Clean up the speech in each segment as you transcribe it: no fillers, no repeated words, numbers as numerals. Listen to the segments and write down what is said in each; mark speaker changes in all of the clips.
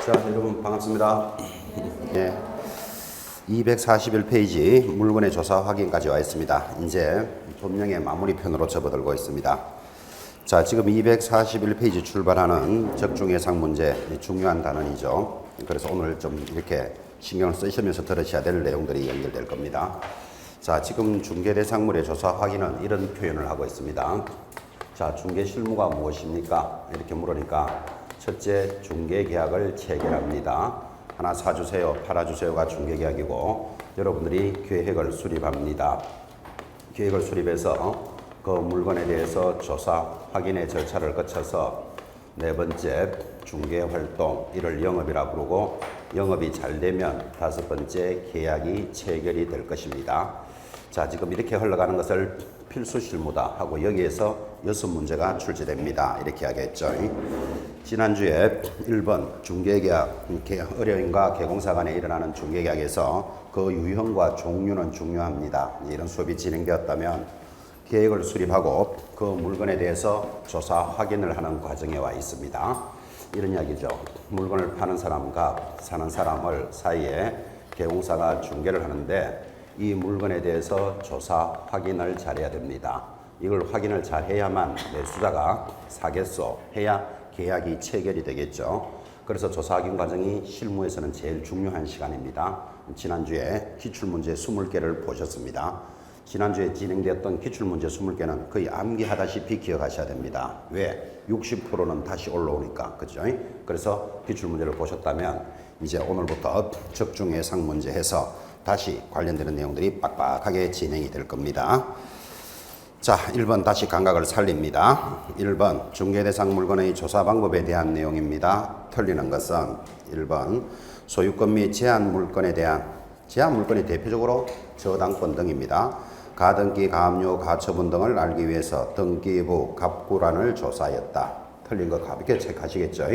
Speaker 1: 자, 여러분 반갑습니다. 예, 241페이지 물건의 조사 확인까지 와 있습니다. 이제 본명의 마무리 편으로 접어들고 있습니다. 자, 지금 241페이지 출발하는 적중예상 문제, 중요한 단원이죠. 그래서 오늘 좀 이렇게 신경을 쓰시면서 들으셔야 될 내용들이 연결될 겁니다. 자, 지금 중개대상물의 조사 확인은 이런 표현을 하고 있습니다. 자, 중개 실무가 무엇입니까? 이렇게 물으니까 첫째, 중개계약을 체결합니다. 하나 사주세요, 팔아주세요가 중개계약이고 여러분들이 계획을 수립합니다. 계획을 수립해서 그 물건에 대해서 조사, 확인의 절차를 거쳐서 네 번째, 중개활동, 이를 영업이라 부르고 영업이 잘 되면 다섯 번째, 계약이 체결이 될 것입니다. 자, 지금 이렇게 흘러가는 것을 필수 실무다 하고 여기에서 6문제가 출제됩니다. 이렇게 하겠죠. 지난주에 1번 중개계약, 의뢰인과 개공사 간에 일어나는 중개계약에서 그 유형과 종류는 중요합니다. 이런 수업이 진행되었다면 계획을 수립하고 그 물건에 대해서 조사 확인을 하는 과정에 와 있습니다. 이런 이야기죠. 물건을 파는 사람과 사는 사람을 사이에 개공사가 중개를 하는데 이 물건에 대해서 조사 확인을 잘해야 됩니다. 이걸 확인을 잘 해야만 매수자가 사겠소 해야 계약이 체결이 되겠죠. 그래서 조사 확인 과정이 실무에서는 제일 중요한 시간입니다. 지난주에 기출문제 20개를 보셨습니다. 지난주에 진행되었던 기출문제 20개는 거의 암기하다시피 기억하셔야 됩니다. 왜? 60%는 다시 올라오니까. 그죠? 그래서 기출문제를 보셨다면 이제 오늘부터 적중 예상 문제 해서 다시 관련되는 내용들이 빡빡하게 진행이 될 겁니다. 자, 1번 다시 감각을 살립니다. 1번 중개대상 물건의 조사 방법에 대한 내용입니다. 틀리는 것은 1번 소유권 및 제한 물건에 대한 제한 물건이 대표적으로 저당권 등입니다. 가등기, 가압류, 가처분 등을 알기 위해서 등기부, 갑구란을 조사하였다. 틀린 거 가볍게 체크하시겠죠?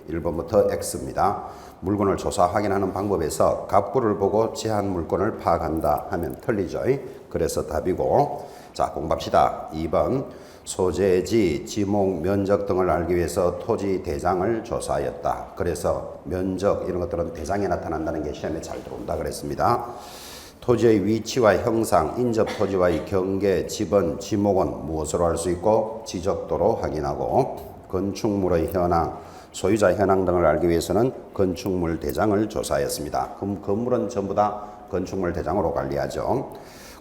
Speaker 1: 1번부터 X입니다. 물건을 조사 확인하는 방법에서 갑구를 보고 제한 물건을 파악한다 하면 틀리죠? 그래서 답이고, 자, 공부합시다. 2번 소재지, 지목, 면적 등을 알기 위해서 토지 대장을 조사하였다. 그래서 면적 이런 것들은 대장에 나타난다는 게 시험에 잘 들어온다 그랬습니다. 토지의 위치와 형상, 인접 토지와의 경계, 지번, 지목은 무엇으로 할 수 있고 지적도로 확인하고 건축물의 현황, 소유자 현황 등을 알기 위해서는 건축물 대장을 조사하였습니다. 그럼 건물은 전부 다 건축물 대장으로 관리하죠.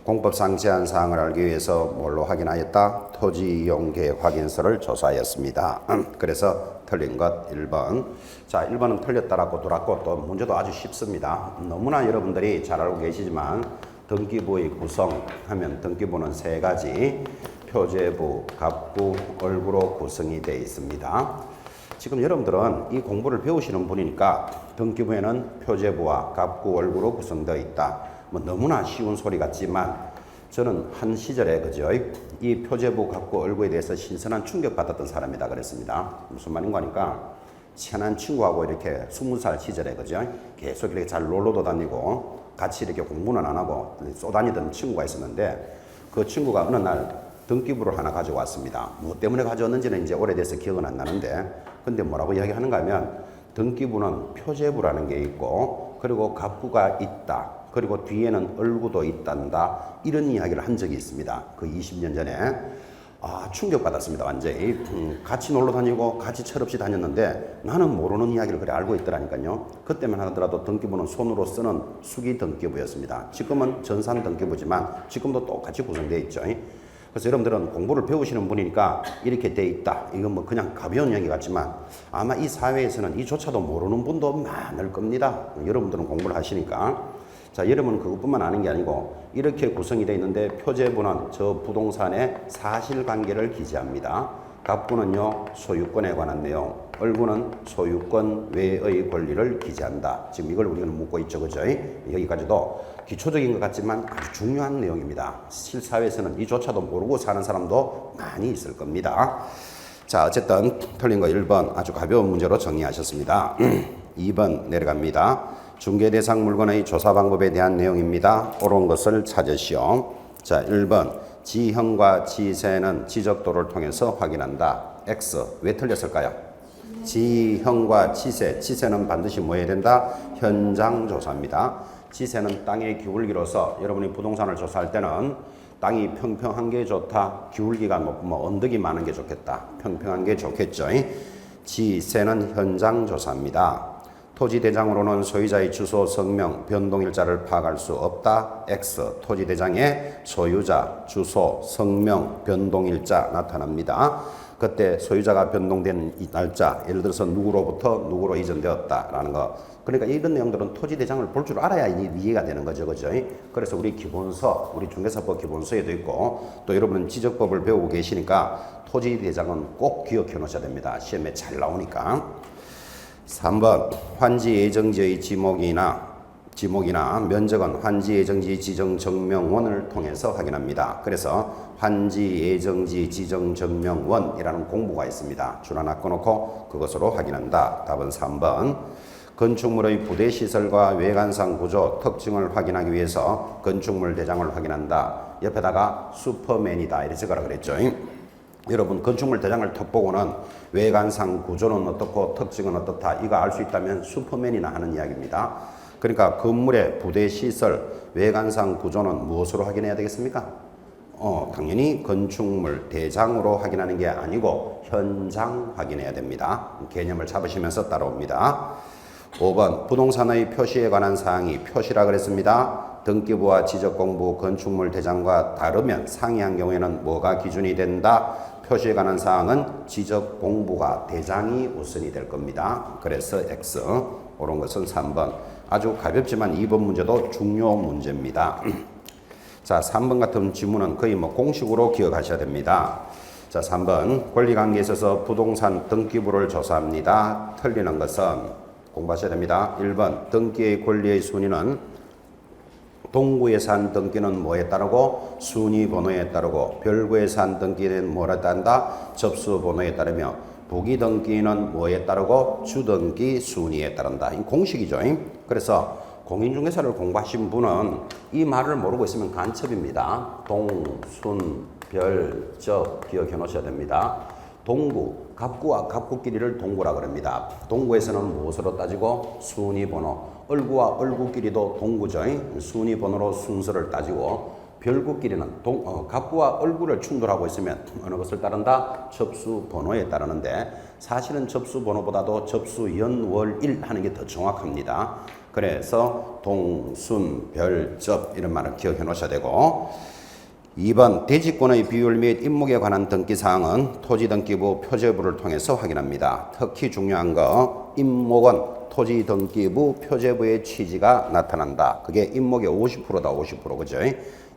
Speaker 1: 공법상 제한 사항을 알기 위해서 뭘로 확인하였다? 토지 이용 계획 확인서를 조사하였습니다. 그래서 틀린 것 1번. 자, 1번은 틀렸다라고 돌았고 또 문제도 아주 쉽습니다. 너무나 여러분들이 잘 알고 계시지만 등기부의 구성하면 등기부는 세 가지 표제부, 갑구, 얼구로 구성이 되어 있습니다. 지금 여러분들은 이 공부를 배우시는 분이니까 등기부에는 표제부와 갑구, 얼구로 구성되어 있다. 뭐 너무나 쉬운 소리 같지만 저는 한 시절에 그죠? 이 표제부, 갑구, 얼구에 대해서 신선한 충격받았던 사람이다 그랬습니다. 무슨 말인가 하니까 친한 친구하고 이렇게 20살 시절에 그죠? 계속 이렇게 잘 놀러도 다니고 같이 이렇게 공부는 안 하고 쏘다니던 친구가 있었는데 그 친구가 어느 날 등기부를 하나 가져왔습니다. 뭐 때문에 가져왔는지는 이제 오래돼서 기억은 안 나는데 근데 뭐라고 이야기하는가 하면 등기부는 표제부라는 게 있고 그리고 갑구가 있다. 그리고 뒤에는 얼구도 있단다. 이런 이야기를 한 적이 있습니다. 그 20년 전에. 아, 충격받았습니다. 완전히. 같이 놀러 다니고 같이 철없이 다녔는데 나는 모르는 이야기를 그래 알고 있더라니까요. 그때만 하더라도 등기부는 손으로 쓰는 수기 등기부였습니다. 지금은 전산 등기부지만 지금도 똑같이 구성되어 있죠. 그래서 여러분들은 공부를 배우시는 분이니까 이렇게 돼 있다. 이건 뭐 그냥 가벼운 이야기 같지만 아마 이 사회에서는 이조차도 모르는 분도 많을 겁니다. 여러분들은 공부를 하시니까. 자, 여러분은 그것뿐만 아는 게 아니고 이렇게 구성이 되어 있는데 표제부는 저 부동산의 사실관계를 기재합니다. 갑구는요 소유권에 관한 내용, 얼구는 소유권 외의 권리를 기재한다. 지금 이걸 우리는 묻고 있죠, 그죠? 여기까지도 기초적인 것 같지만 아주 중요한 내용입니다. 실사회에서는 이조차도 모르고 사는 사람도 많이 있을 겁니다. 자, 어쨌든 틀린 거 1번 아주 가벼운 문제로 정리하셨습니다. 2번 내려갑니다. 중개대상 물건의 조사 방법에 대한 내용입니다. 옳은 것을 찾으시오. 자, 1번 지형과 지세는 지적도를 통해서 확인한다. X. 왜 틀렸을까요? 지형과 지세. 지세는 반드시 뭐 해야 된다? 현장 조사입니다. 지세는 땅의 기울기로서 여러분이 부동산을 조사할 때는 땅이 평평한 게 좋다. 기울기가 높고 뭐 언덕이 많은 게 좋겠다. 평평한 게 좋겠죠. 지세는 현장 조사입니다. 토지대장으로는 소유자의 주소, 성명, 변동일자를 파악할 수 없다. X. 토지대장에 소유자, 주소, 성명, 변동일자 나타납니다. 그때 소유자가 변동된 이 날짜, 예를 들어서 누구로부터 누구로 이전되었다라는 거. 그러니까 이런 내용들은 토지대장을 볼 줄 알아야 이해가 되는 거죠. 그죠? 그래서 우리 기본서, 우리 중개사법 기본서에도 있고 또 여러분은 지적법을 배우고 계시니까 토지대장은 꼭 기억해 놓으셔야 됩니다. 시험에 잘 나오니까. 3번 환지 예정지의 지목이나 면적은 환지 예정지 지정 증명원을 통해서 확인합니다. 그래서 환지 예정지 지정 증명원이라는 공부가 있습니다. 줄 하나 꺼놓고 그것으로 확인한다. 답은 3번. 건축물의 부대 시설과 외관상 구조 특징을 확인하기 위해서 건축물 대장을 확인한다. 옆에다가 슈퍼맨이다 이렇게 적으라 그랬죠. 여러분 건축물 대장을 턱 보고는 외관상 구조는 어떻고 특징은 어떻다 이거 알 수 있다면 슈퍼맨이나 하는 이야기입니다. 그러니까 건물의 부대 시설, 외관상 구조는 무엇으로 확인해야 되겠습니까? 당연히 건축물 대장으로 확인하는 게 아니고 현장 확인해야 됩니다. 개념을 잡으시면서 따라옵니다. 5번 부동산의 표시에 관한 사항이 표시라 그랬습니다. 등기부와 지적공부 건축물 대장과 다르면 상이한 경우에는 뭐가 기준이 된다? 표시에 관한 사항은 지적공부가 대장이 우선이 될 겁니다. 그래서 X. 옳은 것은 3번. 아주 가볍지만 2번 문제도 중요 문제입니다. 자, 3번 같은 지문은 거의 뭐 공식으로 기억하셔야 됩니다. 자, 3번 권리관계에 있어서 부동산 등기부를 조사합니다. 틀리는 것은 공부하셔야 됩니다. 1번 등기의 권리의 순위는 동구예산 등기는 뭐에 따르고 순위번호에 따르고 별구예산 등기는 뭐에 따른다? 접수번호에 따르며 부기등기는 뭐에 따르고 주등기 순위에 따른다. 이 공식이죠. 그래서 공인중개사를 공부하신 분은 이 말을 모르고 있으면 간첩입니다. 동, 순, 별, 접 기억해 놓으셔야 됩니다. 동구, 갑구와 갑구끼리를 동구라 그럽니다. 동구에서는 무엇으로 따지고? 순위번호. 얼구와 얼구끼리도 동구죠. 순위번호로 순서를 따지고 별구끼리는 갑구와 얼구를 충돌하고 있으면 어느 것을 따른다? 접수번호에 따르는데 사실은 접수번호보다도 접수연월일 하는 게 더 정확합니다. 그래서 동, 순, 별, 접 이런 말을 기억해 놓으셔야 되고 2번 대지권의 비율 및 임목에 관한 등기사항은 토지등기부 표제부를 통해서 확인합니다. 특히 중요한 거 임목은 토지등기부 표제부의 취지가 나타난다. 그게 임목의 50%다. 50% 그죠?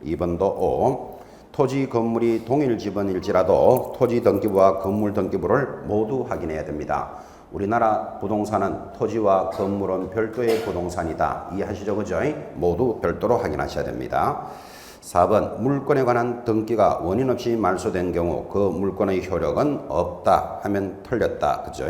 Speaker 1: 2번도 O. 토지 건물이 동일 지번일지라도 토지등기부와 건물등기부를 모두 확인해야 됩니다. 우리나라 부동산은 토지와 건물은 별도의 부동산이다. 이해하시죠? 그죠? 모두 별도로 확인하셔야 됩니다. 4번 물건에 관한 등기가 원인 없이 말소된 경우 그 물건의 효력은 없다 하면 틀렸다. 그죠?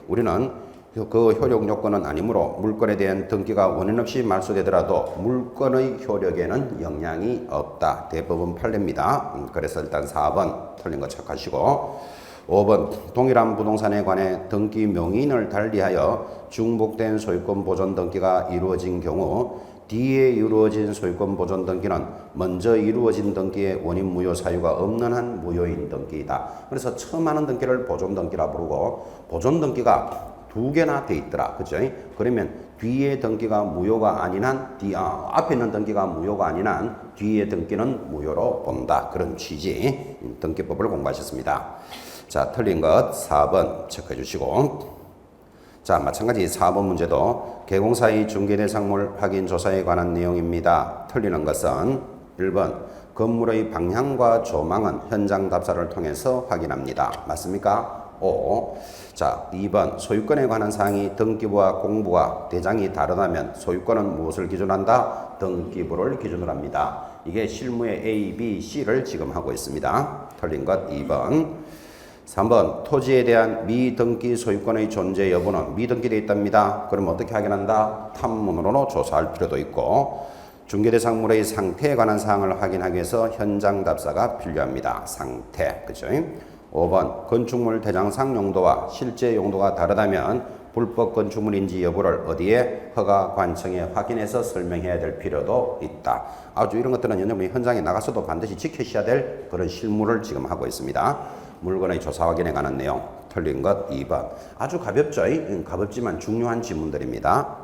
Speaker 1: 우리는 그 효력 요건은 아니므로 물건에 대한 등기가 원인 없이 말소되더라도 물건의 효력에는 영향이 없다. 대법원 판례입니다. 그래서 일단 4번 틀린 거 착하시고 5번 동일한 부동산에 관해 등기 명인을 달리하여 중복된 소유권 보존 등기가 이루어진 경우 뒤에 이루어진 소유권 보존 등기는 먼저 이루어진 등기의 원인 무효 사유가 없는 한 무효인 등기이다. 그래서 처음 하는 등기를 보존 등기라 부르고 보존 등기가 두 개나 돼 있더라. 그죠? 그러면 뒤에 등기가 무효가 아닌 한 앞에 있는 등기가 무효가 아닌 한 뒤에 등기는 무효로 본다. 그런 취지 등기법을 공부하셨습니다. 자, 틀린 것 4번 체크해 주시고 자, 마찬가지 4번 문제도 개공사의 중개대상물 확인 조사에 관한 내용입니다. 틀리는 것은 1번 건물의 방향과 조망은 현장 답사를 통해서 확인합니다. 맞습니까? O. 자, 2번 소유권에 관한 사항이 등기부와 공부와 대장이 다르다면 소유권은 무엇을 기준한다? 등기부를 기준으로 합니다. 이게 실무의 A, B, C를 지금 하고 있습니다. 틀린 것 2번. 3번 토지에 대한 미등기 소유권의 존재 여부는 미등기되어 있답니다. 그럼 어떻게 확인한다? 탐문으로 조사할 필요도 있고 중개대상물의 상태에 관한 사항을 확인하기 위해서 현장 답사가 필요합니다. 상태, 그죠? 5번 건축물 대장상 용도와 실제 용도가 다르다면 불법 건축물인지 여부를 어디에 허가 관청에 확인해서 설명해야 될 필요도 있다. 아주 이런 것들은 여러분이 현장에 나가서도 반드시 지키셔야 될 그런 실무를 지금 하고 있습니다. 물건의 조사 확인에 관한 내용. 틀린 것 2번. 아주 가볍죠? 가볍지만 중요한 지문들입니다.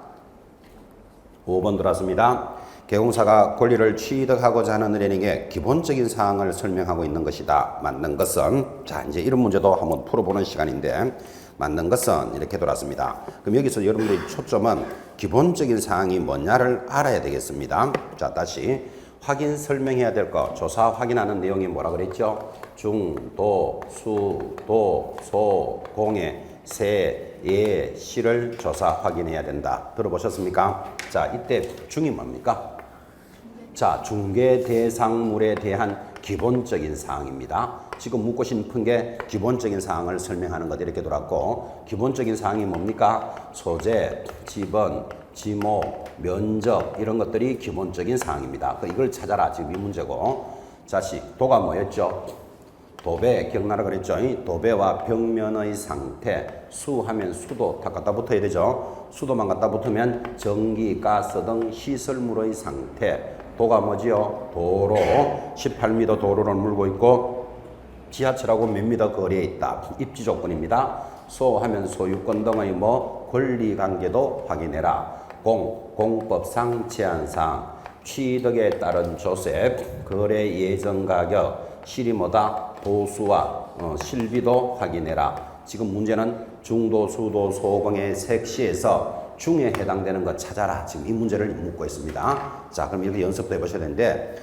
Speaker 1: 5번 들었습니다. 개공사가 권리를 취득하고자 하는 은행에게 기본적인 사항을 설명하고 있는 것이다. 맞는 것은, 자, 이제 이런 문제도 한번 풀어보는 시간인데, 맞는 것은 이렇게 돌았습니다. 그럼 여기서 여러분들의 초점은 기본적인 사항이 뭐냐를 알아야 되겠습니다. 자, 다시 확인 설명해야 될 거, 조사 확인하는 내용이 뭐라 그랬죠? 중, 도, 수, 도, 소, 공의 세, 예, 시를 조사 확인해야 된다. 들어보셨습니까? 자, 이때 중이 뭡니까? 자, 중개 대상물에 대한 기본적인 사항입니다. 지금 묻고 싶은 게 기본적인 사항을 설명하는 것 이렇게 돌았고, 기본적인 사항이 뭡니까? 소재, 지번, 지목, 면적 이런 것들이 기본적인 사항입니다. 이걸 찾아라 지금 이 문제고. 자식, 도가 뭐였죠? 도배, 기억나라 그랬죠? 도배와 벽면의 상태, 수하면 수도 다 갖다 붙어야 되죠? 수도만 갖다 붙으면 전기, 가스 등 시설물의 상태, 도가 뭐지요? 도로, 18m 도로를 물고 있고 지하철하고 몇 미터 거리에 있다. 입지 조건입니다. 소하면 소유권 등의 권리관계도 확인해라. 공법상 제한사항, 취득에 따른 조세, 거래 예정 가격, 실이 뭐다? 도수와 실비도 확인해라. 지금 문제는 중도, 수도, 소공의 색시에서 중에 해당되는 것 찾아라. 지금 이 문제를 묻고 있습니다. 자, 그럼 이렇게 연습도 해보셔야 되는데,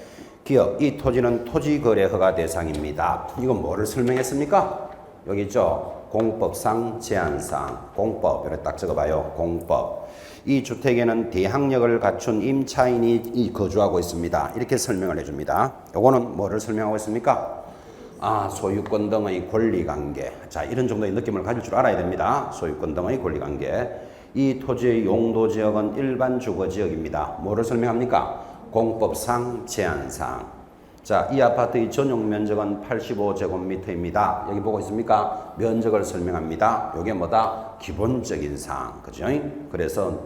Speaker 1: 기억, 이 토지는 토지거래 허가 대상입니다. 이건 뭐를 설명했습니까? 여기 있죠? 공법상 제한사항, 공법, 이렇게 딱 적어봐요. 공법. 이 주택에는 대항력을 갖춘 임차인이 거주하고 있습니다. 이렇게 설명을 해줍니다. 요거는 뭐를 설명하고 있습니까? 소유권 등의 권리관계. 자, 이런 정도의 느낌을 가질 줄 알아야 됩니다. 소유권 등의 권리관계. 이 토지의 용도지역은 일반 주거지역입니다. 뭐를 설명합니까? 공법상 제한사항. 자, 이 아파트의 전용 면적은 85제곱미터입니다. 여기 보고 있습니까? 면적을 설명합니다. 이게 뭐다? 기본적인 사항. 그죠? 그래서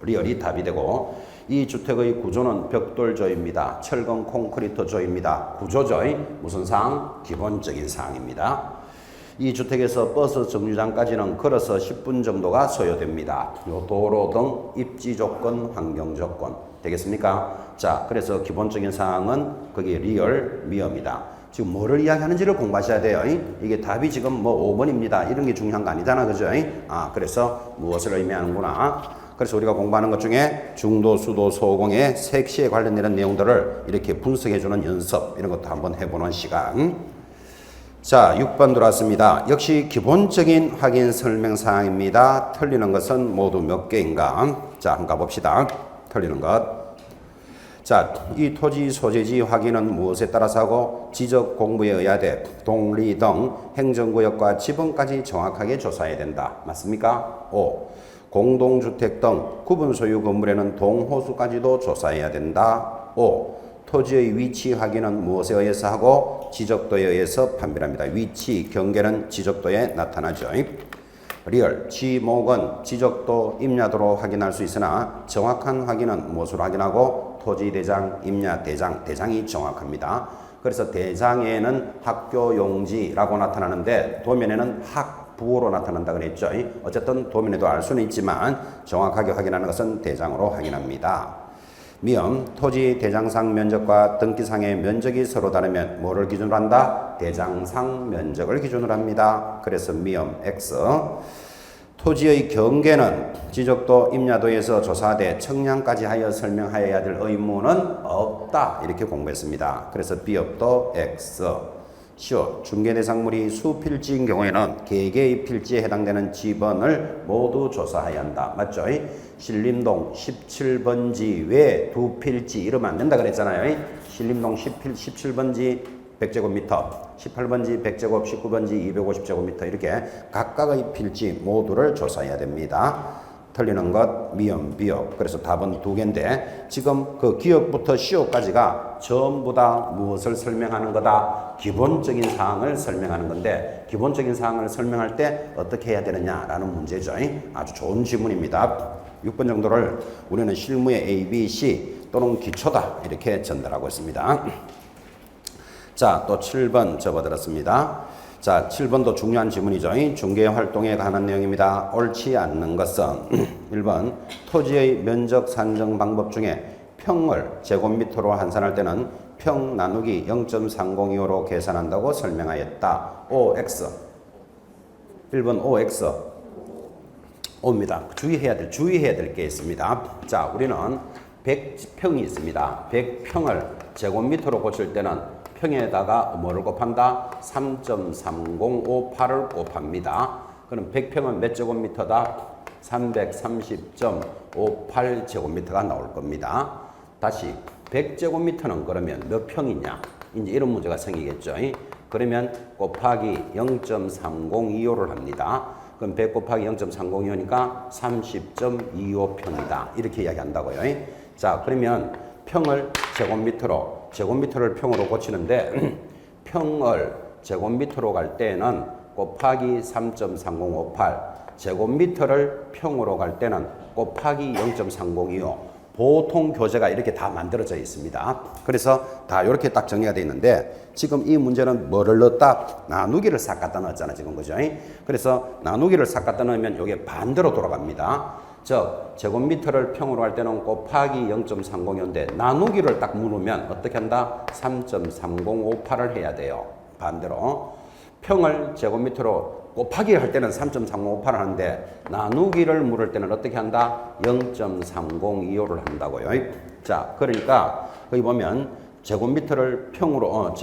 Speaker 1: 리얼이 답이 되고, 이 주택의 구조는 벽돌조입니다. 철근 콘크리트 조입니다. 구조조 무슨 사항? 기본적인 사항입니다. 이 주택에서 버스 정류장까지는 걸어서 10분 정도가 소요됩니다. 도로 등 입지 조건, 환경 조건 되겠습니까? 자, 그래서 기본적인 사항은 거기 리얼, 미어입니다. 지금 뭐를 이야기하는지를 공부하셔야 돼요. 이게 답이 지금 5번입니다. 이런 게 중요한 거 아니잖아. 그죠? 그래서 무엇을 의미하는구나. 그래서 우리가 공부하는 것 중에 중도, 수도, 소공의 색시에 관련되는 내용들을 이렇게 분석해주는 연습, 이런 것도 한번 해보는 시간. 자, 6번 들어왔습니다. 역시 기본적인 확인 설명 사항입니다. 틀리는 것은 모두 몇 개인가? 자, 한번 가봅시다. 틀리는 것. 자, 이 토지 소재지 확인은 무엇에 따라서 하고 지적 공부에 의하되 동리 등 행정구역과 지번까지 정확하게 조사해야 된다. 맞습니까? 5. 공동주택 등 구분 소유 건물에는 동호수까지도 조사해야 된다. 5. 토지의 위치 확인은 무엇에 의해서 하고 지적도에 의해서 판별합니다. 위치, 경계는 지적도에 나타나죠. 리얼, 지목은 지적도, 임야도로 확인할 수 있으나 정확한 확인은 무엇으로 확인하고 토지대장, 임야대장, 대장이 정확합니다. 그래서 대장에는 학교용지라고 나타나는데 도면에는 학부로 나타난다 그랬죠. 어쨌든 도면에도 알 수는 있지만 정확하게 확인하는 것은 대장으로 확인합니다. 미음, 토지 대장상 면적과 등기상의 면적이 서로 다르면 뭐를 기준으로 한다? 대장상 면적을 기준으로 합니다. 그래서 미음, X. 토지의 경계는 지적도, 임야도에서 조사돼 청량까지 하여 설명하여야 될 의무는 없다. 이렇게 공부했습니다. 그래서 비읍도 X. 시옷, 중개대상물이 수필지인 경우에는 개개의 필지에 해당되는 지번을 모두 조사해야 한다. 맞죠? 신림동 17번지 외 두 필지 이러면 안 된다 그랬잖아요. 신림동 17번지 100제곱미터, 18번지 100제곱, 19번지 250제곱미터 이렇게 각각의 필지 모두를 조사해야 됩니다. 틀리는 것 미음, 비읍. 그래서 답은 두 개인데 지금 그 기역부터 시옷까지가 전부 다 무엇을 설명하는 거다? 기본적인 사항을 설명하는 건데 기본적인 사항을 설명할 때 어떻게 해야 되느냐라는 문제죠. 아주 좋은 질문입니다. 6번 정도를 우리는 실무에 A, B, C 또는 기초다 이렇게 전달하고 있습니다. 자, 또 7번 접어들었습니다. 자, 7번도 중요한 질문이죠. 중개활동에 관한 내용입니다. 옳지 않는 것은 1번 토지의 면적 산정 방법 중에 평을 제곱미터로 환산할 때는 평 나누기 0.302호로 계산한다고 설명하였다. OX 1번 OX O입니다. 주의해야 될 게 있습니다. 자, 우리는 100평이 있습니다. 100평을 제곱미터로 고칠 때는 평에다가 뭐를 곱한다? 3.3058을 곱합니다. 그럼 100평은 몇 제곱미터다? 330.58 제곱미터가 나올 겁니다. 다시 100제곱미터는 그러면 몇 평이냐? 이제 이런 문제가 생기겠죠. 그러면 곱하기 0.302호를 합니다. 그럼 100 곱하기 0.302호니까 30.25평이다. 이렇게 이야기한다고요. 자, 그러면 평을 제곱미터를 평으로 고치는데 평을 제곱미터로 갈 때는 곱하기 3.3058 제곱미터를 평으로 갈 때는 곱하기 0.302호 보통 교재가 이렇게 다 만들어져 있습니다. 그래서 다 이렇게 딱 정리가 되어 있는데 지금 이 문제는 뭐를 넣었다? 나누기를 싹 갖다 넣었잖아 지금 그죠? 그래서 나누기를 싹 갖다 넣으면 이게 반대로 돌아갑니다. 즉 제곱미터를 평으로 할 때는 곱하기 0.302인데 나누기를 딱 물으면 어떻게 한다? 3.3058을 해야 돼요. 반대로 평을 제곱미터로 곱하기를 할 때는 3.358을 하는데 나누기를 물을 때는 어떻게 한다? 0.302호를 한다고요. 자, 그러니까 거기 보면 제곱미터를 평으로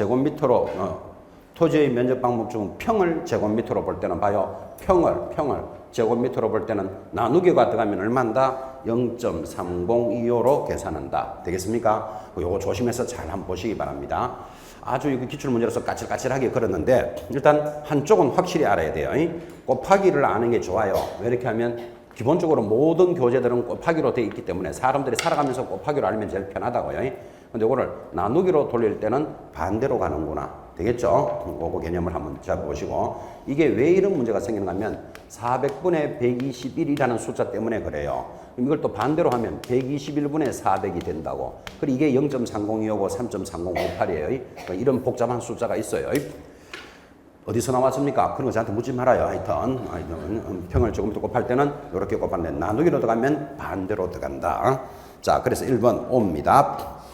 Speaker 1: 토지의 면적 방법 중 평을 제곱미터로 볼 때는 봐요. 평을 제곱미터로 볼 때는 나누기가 들어가면 얼마인다? 0.302호로 계산한다. 되겠습니까? 요거 조심해서 잘 한번 보시기 바랍니다. 아주 이거 기출문제로서 까칠까칠하게 걸었는데 일단 한쪽은 확실히 알아야 돼요. 곱하기를 아는 게 좋아요. 왜 이렇게 하면 기본적으로 모든 교재들은 곱하기로 되어 있기 때문에 사람들이 살아가면서 곱하기로 알면 제일 편하다고요. 근데 이거를 나누기로 돌릴 때는 반대로 가는구나. 되겠죠? 그거 개념을 한번 잡아보시고 이게 왜 이런 문제가 생기는가 하면 400분의 121이라는 숫자 때문에 그래요. 그럼 이걸 또 반대로 하면 121분의 400이 된다고. 그리고 이게 0.302하고 3.3058이에요. 그러니까 이런 복잡한 숫자가 있어요. 어디서 나왔습니까? 그런 거 저한테 묻지 말아요. 하여튼 평을 조금 더 곱할 때는 이렇게 곱하는데 나누기로 들어가면 반대로 들어간다. 자, 그래서 1번 O입니다.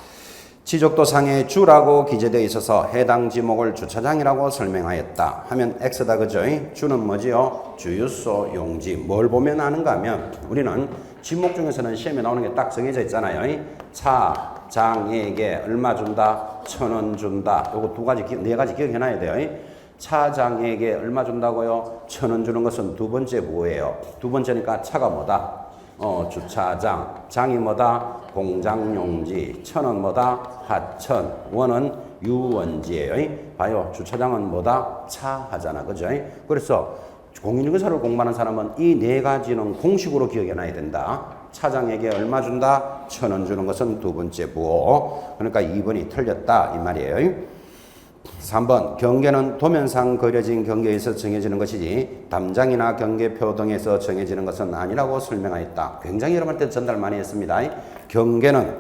Speaker 1: 지적도상에 주라고 기재되어 있어서 해당 지목을 주차장이라고 설명하였다 하면 X다 그죠? 주는 뭐지요? 주유소 용지. 뭘 보면 아는가 하면 우리는 지목 중에서는 시험에 나오는 게 딱 정해져 있잖아요. 차장에게 얼마 준다? 1,000원 준다. 요거 네 가지 기억해놔야 돼요. 차장에게 얼마 준다고요? 1,000원 주는 것은 두 번째 뭐예요? 두 번째니까 차가 뭐다? 주차장. 장이 뭐다? 공장용지. 1,000원 뭐다? 하천. 원은 유원지예요. 봐요. 주차장은 뭐다? 차 하잖아. 그죠? 그래서 공인중개사를 공부하는 사람은 이 네 가지는 공식으로 기억해놔야 된다. 차장에게 얼마 준다? 1,000원 주는 것은 두 번째 부호. 그러니까 2번이 틀렸다. 이 말이에요. 3번 경계는 도면상 그려진 경계에서 정해지는 것이지 담장이나 경계표 등에서 정해지는 것은 아니라고 설명하였다. 굉장히 여러분한테 전달 많이 했습니다. 경계는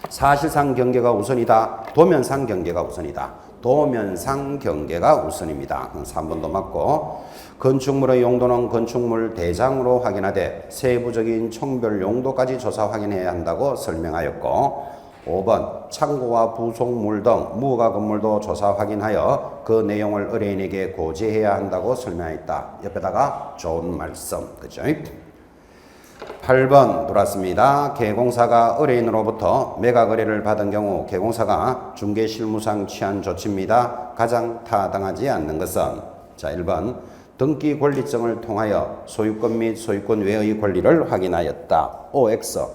Speaker 1: 사실상 경계가 우선이다. 도면상 경계가 우선이다. 도면상 경계가 우선입니다. 3번도 맞고 건축물의 용도는 건축물 대장으로 확인하되 세부적인 총별 용도까지 조사 확인해야 한다고 설명하였고 5번 창고와 부속물 등 무허가 건물도 조사 확인하여 그 내용을 의뢰인에게 고지해야 한다고 설명했다. 옆에다가 좋은 말씀. 그죠? 8번 돌았습니다. 개공사가 의뢰인으로부터 매각 의뢰를 받은 경우 개공사가 중개실무상 취한 조치입니다. 가장 타당하지 않는 것은 자 1번 등기 권리증을 통하여 소유권 및 소유권 외의 권리를 확인하였다. OX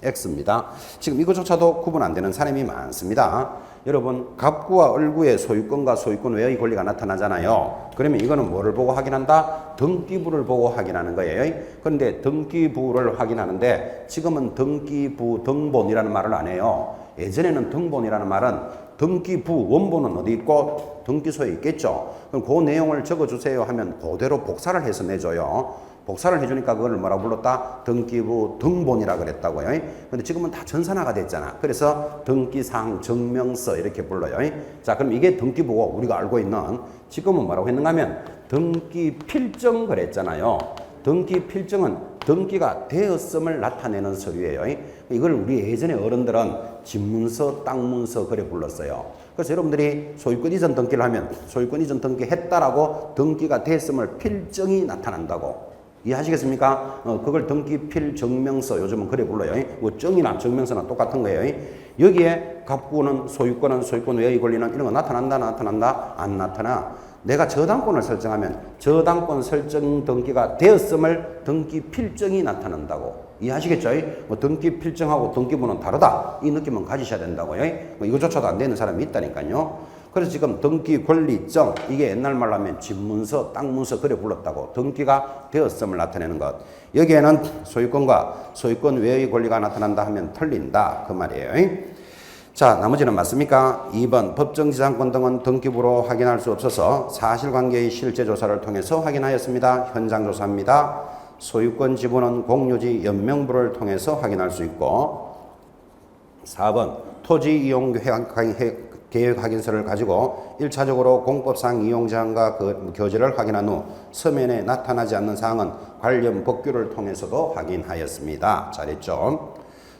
Speaker 1: X입니다. 지금 이것조차도 구분 안 되는 사람이 많습니다. 여러분 갑구와 을구의 소유권과 소유권 외의 권리가 나타나잖아요. 그러면 이거는 뭐를 보고 확인한다? 등기부를 보고 확인하는 거예요. 그런데 등기부를 확인하는데 지금은 등기부 등본이라는 말을 안 해요. 예전에는 등본이라는 말은 등기부 원본은 어디 있고 등기소에 있겠죠. 그럼 그 내용을 적어주세요 하면 그대로 복사를 해서 내줘요. 복사를 해주니까 그걸 뭐라고 불렀다? 등기부 등본이라 그랬다고요. 근데 지금은 다 전산화가 됐잖아. 그래서 등기사항 증명서 이렇게 불러요. 자, 그럼 이게 등기부고 우리가 알고 있는 지금은 뭐라고 했는가 하면 등기필증 그랬잖아요. 등기필증은 등기가 되었음을 나타내는 서류예요. 이걸 우리 예전에 어른들은 집문서, 땅문서 그래 불렀어요. 그래서 여러분들이 소유권 이전 등기를 하면 소유권 이전 등기 했다라고 등기가 됐음을 필증이 나타난다고. 이해하시겠습니까? 그걸 등기필 증명서 요즘은 그래 불러요. 뭐 증이나 증명서나 똑같은 거예요. 여기에 갑구는 소유권 외의 권리는 이런 거 나타난다? 안 나타나. 내가 저당권을 설정하면 저당권 설정 등기가 되었음을 등기필증이 나타난다고. 이해하시겠죠? 뭐 등기필증하고 등기부는 다르다. 이 느낌은 가지셔야 된다고요. 뭐 이거조차도 안 되는 사람이 있다니까요. 그래서 지금 등기권리증, 이게 옛날 말로 하면 집문서, 땅문서 그래 불렀다고. 등기가 되었음을 나타내는 것. 여기에는 소유권과 소유권 외의 권리가 나타난다 하면 틀린다. 그 말이에요. 자, 나머지는 맞습니까? 2번 법정지상권 등은 등기부로 확인할 수 없어서 사실관계의 실제조사를 통해서 확인하였습니다. 현장조사입니다. 소유권 지분은 공유지 연명부를 통해서 확인할 수 있고 4번 토지 이용 계획 확인서를 가지고 1차적으로 공법상 이용 제한과 그 교제를 확인한 후 서면에 나타나지 않는 사항은 관련 법규를 통해서도 확인하였습니다. 잘했죠?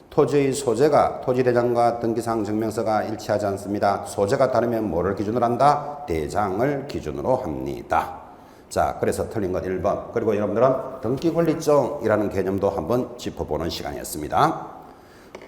Speaker 1: 토지의 소재가 토지대장과 등기사항 증명서가 일치하지 않습니다. 소재가 다르면 뭐를 기준으로 한다? 대장을 기준으로 합니다. 자, 그래서 틀린 것 1번. 그리고 여러분들은 등기권리증이라는 개념도 한번 짚어보는 시간이었습니다.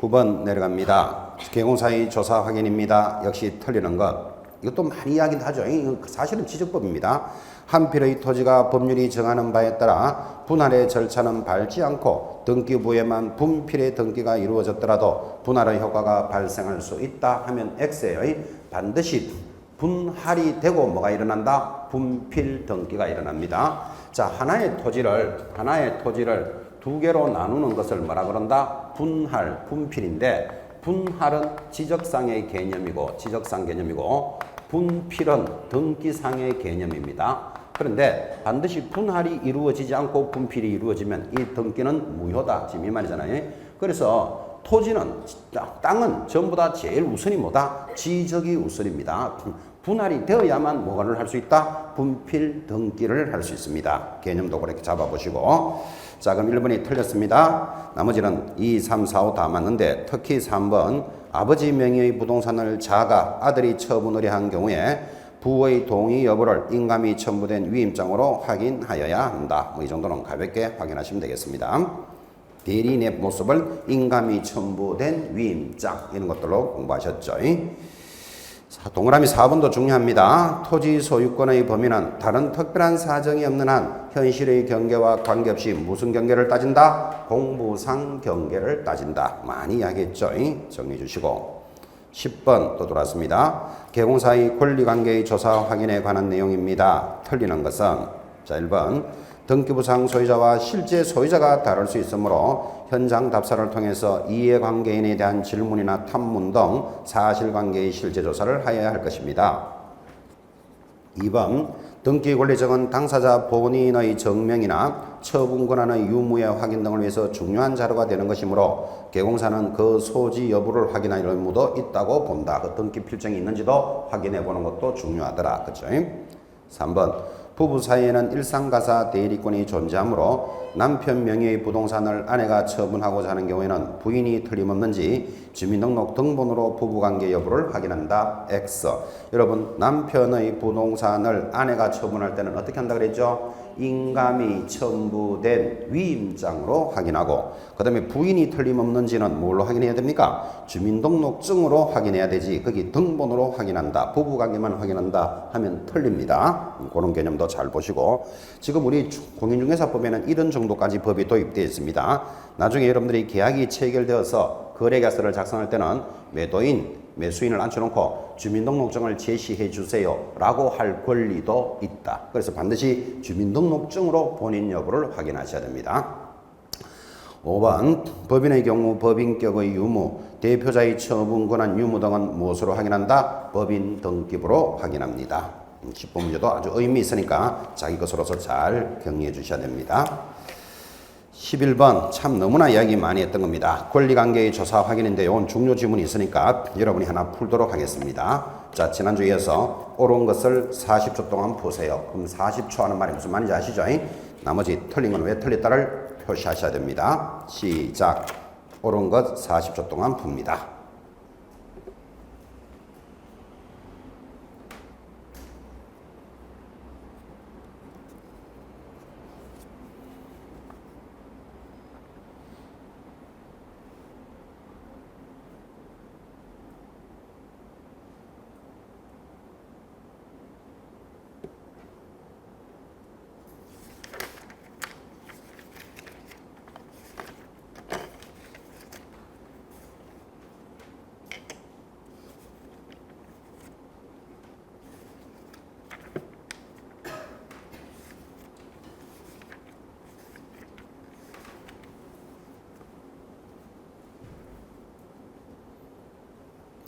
Speaker 1: 9번 내려갑니다. 개공사의 조사 확인입니다. 역시 틀리는 것. 이것도 많이 이야기는 하죠. 사실은 지적법입니다. 한 필의 토지가 법률이 정하는 바에 따라 분할의 절차는 밟지 않고 등기부에만 분필의 등기가 이루어졌더라도 분할의 효과가 발생할 수 있다 하면 X예요. 반드시 분할이 되고 뭐가 일어난다? 분필 등기가 일어납니다. 자, 하나의 토지를 두 개로 나누는 것을 뭐라 그런다? 분할, 분필인데 분할은 지적상의 개념이고 분필은 등기상의 개념입니다. 그런데 반드시 분할이 이루어지지 않고 분필이 이루어지면 이 등기는 무효다. 지금 이 말이잖아요. 그래서 토지는, 땅은 전부 다 제일 우선이 뭐다? 지적이 우선입니다. 분할이 되어야만 뭐를 할 수 있다? 분필 등기를 할 수 있습니다. 개념도 그렇게 잡아보시고. 자, 그럼 1번이 틀렸습니다. 나머지는 2, 3, 4, 5 다 맞는데 특히 3번 아버지 명의의 부동산을 자가 아들이 처분 의뢰한 경우에 부의 동의 여부를 인감이 첨부된 위임장으로 확인하여야 한다. 뭐 이 정도는 가볍게 확인하시면 되겠습니다. 대리인의 모습을 인감이 첨부된 위임장 이런 것들로 공부하셨죠. 자, 동그라미 4번도 중요합니다. 토지 소유권의 범위는 다른 특별한 사정이 없는 한 현실의 경계와 관계없이 무슨 경계를 따진다? 공부상 경계를 따진다. 많이 이야기했죠. 정리해 주시고 10번 또 돌아왔습니다. 개공사의 권리관계의 조사 확인에 관한 내용입니다. 틀리는 것은 자 1번 등기부상 소유자와 실제 소유자가 다를 수 있으므로 현장 답사를 통해서 이해관계인에 대한 질문이나 탐문 등 사실관계의 실제조사를 하여야 할 것입니다. 2번 등기권리증은 당사자 본인의 정명이나 처분 권한의 유무의 확인 등을 위해서 중요한 자료가 되는 것이므로 개공사는 그 소지 여부를 확인할 의무도 있다고 본다. 그 등기 필증이 있는지도 확인해 보는 것도 중요하더라. 그렇죠? 3번 부부 사이에는 일상가사 대리권이 존재하므로 남편 명의의 부동산을 아내가 처분하고자 하는 경우에는 부인이 틀림없는지 주민등록 등본으로 부부관계 여부를 확인한다. X. 여러분 남편의 부동산을 아내가 처분할 때는 어떻게 한다 그랬죠? 인감이 첨부된 위임장으로 확인하고 그 다음에 부인이 틀림없는지는 뭘로 확인해야 됩니까? 주민등록증으로 확인해야 되지. 거기 등본으로 확인한다. 부부관계만 확인한다 하면 틀립니다. 그런 개념도 잘 보시고 지금 우리 공인중개사법에는 이런 정도까지 법이 도입되어 있습니다. 나중에 여러분들이 계약이 체결되어서 거래계약서를 작성할 때는 매도인 매수인을 앉혀놓고 주민등록증을 제시해 주세요 라고 할 권리도 있다. 그래서 반드시 주민등록증으로 본인 여부를 확인하셔야 됩니다. 5번 법인의 경우 법인격의 유무, 대표자의 처분 권한 유무 등은 무엇으로 확인한다? 법인 등기부로 확인합니다. 10번 문제도 아주 의미 있으니까 자기 것으로서 잘 정리해 주셔야 됩니다. 11번 참 너무나 이야기 많이 했던 겁니다. 권리관계의 조사 확인인데 이건 중요 지문이 있으니까 여러분이 하나 풀도록 하겠습니다. 자, 지난주에 이어서 옳은 것을 40초 동안 푸세요. 그럼 40초 하는 말이 무슨 말인지 아시죠? 나머지 틀린 건 왜 틀렸다를 표시하셔야 됩니다. 시작. 옳은 것 40초 동안 풉니다.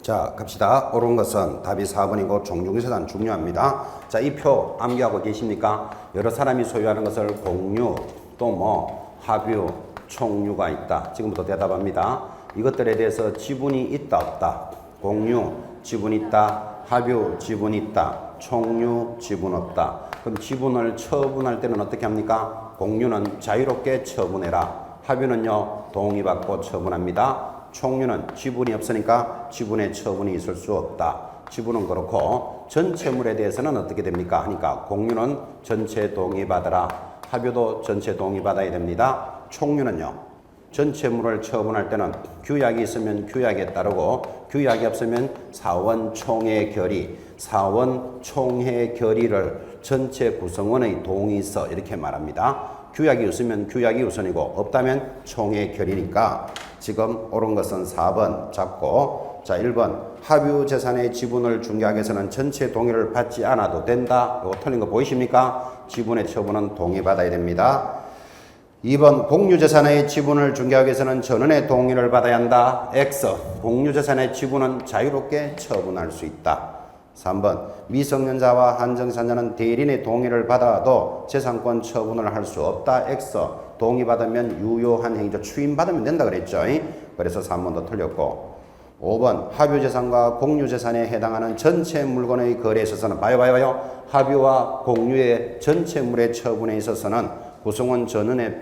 Speaker 1: 자, 갑시다. 옳은 것은 답이 4번이고 종중재산 중요합니다. 자, 이 표 암기하고 계십니까? 여러 사람이 소유하는 것을 공유, 또 뭐 합유, 총유가 있다. 지금부터 대답합니다. 이것들에 대해서 지분이 있다 없다. 공유, 지분 있다. 합유, 지분 있다. 총유, 지분 없다. 그럼 지분을 처분할 때는 어떻게 합니까? 공유는 자유롭게 처분해라. 합유는요, 동의받고 처분합니다. 총유는 지분이 없으니까 지분의 처분이 있을 수 없다. 지분은 그렇고 전체물에 대해서는 어떻게 됩니까? 하니까 공유는 전체 동의받아라. 합유도 전체 동의받아야 됩니다. 총유는요, 전체물을 처분할 때는 규약이 있으면 규약에 따르고 규약이 없으면 사원 총회 결의, 사원 총회 결의를 전체 구성원의 동의서 이렇게 말합니다. 규약이 있으면 규약이 우선이고 없다면 총회 결의니까 지금 옳은 것은 4번 잡고, 자 1번 합유 재산의 지분을 중개하기 위해서는 전체 동의를 받지 않아도 된다. 이거 틀린 거 보이십니까? 지분의 처분은 동의받아야 됩니다. 2번 공유재산의 지분을 중개하기 위해서는 전원의 동의를 받아야 한다. X. 공유재산의 지분은 자유롭게 처분할 수 있다. 3번 미성년자와 한정산자는 대리인의 동의를 받아도 재산권 처분을 할 수 없다. X. 동의받으면 유효한 행위죠. 추임받으면 된다 그랬죠. 그래서 3번도 틀렸고, 5번 합유재산과 공유재산에 해당하는 전체 물건의 거래에 있어서는 봐요. 합유와 공유의 전체물의 처분에 있어서는 구성원 전원의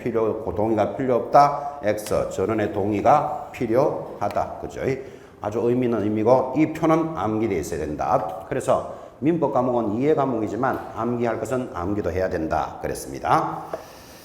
Speaker 1: 동의가 필요 없다. X. 전원의 동의가 필요하다. 그죠? 아주 의미 있는 의미고 이 표는 암기되어 있어야 된다. 그래서 민법 과목은 이해 과목이지만 암기할 것은 암기도 해야 된다. 그랬습니다.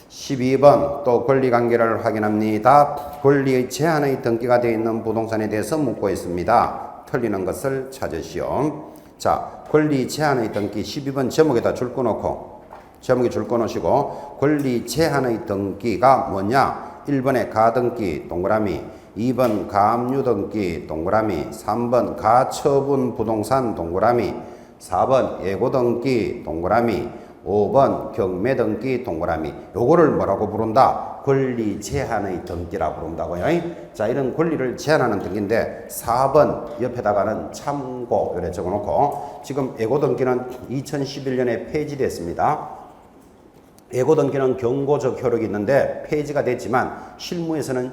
Speaker 1: 12번 또 권리관계를 확인합니다. 권리의 제한의 등기가 되어 있는 부동산에 대해서 묻고 있습니다. 틀리는 것을 찾으시오. 자, 권리 제한의 등기 12번 제목에다 줄 꺼놓고, 제목에 줄 꺼놓으시고 권리 제한의 등기가 뭐냐? 1번에 가등기 동그라미, 2번 가압류등기 동그라미, 3번 가처분 부동산 동그라미, 4번 예고등기 동그라미, 5번 경매등기 동그라미. 요거를 뭐라고 부른다? 권리 제한의 등기라 부른다고요. 자, 이런 권리를 제한하는 등기인데 4번 옆에다가는 참고 이렇게 적어놓고, 지금 예고등기는 2011년에 폐지됐습니다. 예고등기는 경고적 효력이 있는데 폐지가 됐지만 실무에서는